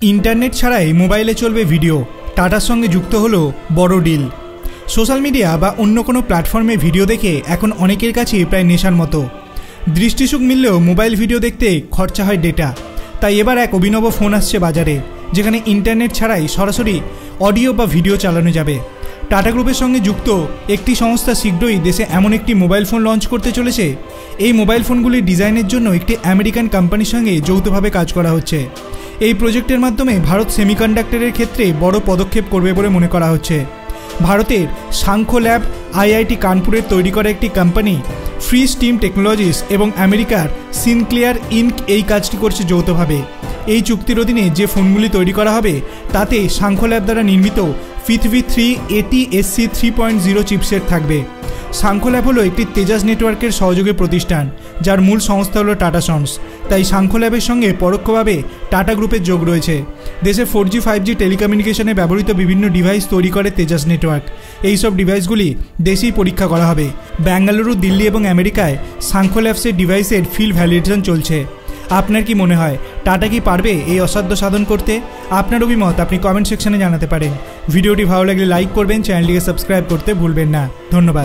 Internet छाड़ाई मोबाइले चलबे video टाटार संगे जुक्त हलो बड़ो डिल। सोशल मीडिया बा अन्य कोनो प्लैटफर्मे भिडियो देखे एखन अनेकेर काछेई प्राय नेशार मतो। दृष्टिसुख मिललेও मोबाइल भिडियो देखते खर्चा हय डेटा। ताई एबार एक अभिनव फोन आसছে बाजारे जेखाने इंटरनेट छाड़ाई सरासरि अडियो बा भिडियो चालानो जाबे। टाटा ग्रुपेर संगे जुक्त एकटी संस्था शीघ्रई देशे एमन एकटी मोबाइल फोन लंच करते चलेছে। এই মোবাইল ফোনগুলির ডিজাইনের জন্য একটি আমেরিকান কোম্পানির সঙ্গে যৌথভাবে কাজ করা হচ্ছে। এই প্রজেক্টের মাধ্যমে ভারত সেমিকন্ডাক্টরের ক্ষেত্রে বড় পদক্ষেপ করবে বলে মনে করা হচ্ছে। ভারতের সাংখ্য ল্যাব, আইআইটি কানপুরের তৈরি করা একটি কোম্পানি ফ্রি স্টিম টেকনোলজিস এবং আমেরিকার সিনক্লেয়ার ইনক এই কাজটি করছে যৌথভাবে। এই চুক্তির অধীনে যে ফোনগুলি তৈরি করা হবে তাতে সাংখ্য ল্যাব দ্বারা নির্মিত পৃথিবী 3 ATSC 3.0 চিপসেট থাকবে। সাংখ্য ল্যাব হলো একটি তেজাস নেটওয়ার্কের সহযোগী প্রতিষ্ঠান যার মূল সংস্থা হলো টাটা সন্স। তাই সাংখ্য ল্যাবের সঙ্গে পরোক্ষভাবে টাটা গ্রুপের যোগ রয়েছে। দেশে 4G 5G টেলিকমিউনিকেশনে ব্যবহৃত বিভিন্ন ডিভাইস তৈরি করে তেজাস নেটওয়ার্ক। এই সব ডিভাইসগুলি দেশেই পরীক্ষা করা হবে। বেঙ্গালুরু, দিল্লি এবং আমেরিকায় সাংখ্য ল্যাবসের ডিভাইসের ফিল্ড ভ্যালিডেশন চলছে। আপনার কি মনে হয় টাটা কি পারবে এই অসাধ্য সাধন করতে? আপনার অভিমত আপনি কমেন্ট সেকশনে জানাতে পারেন। ভিডিওটি ভালো লাগলে লাইক করবেন, চ্যানেলটিকে সাবস্ক্রাইব করতে ভুলবেন না। ধন্যবাদ।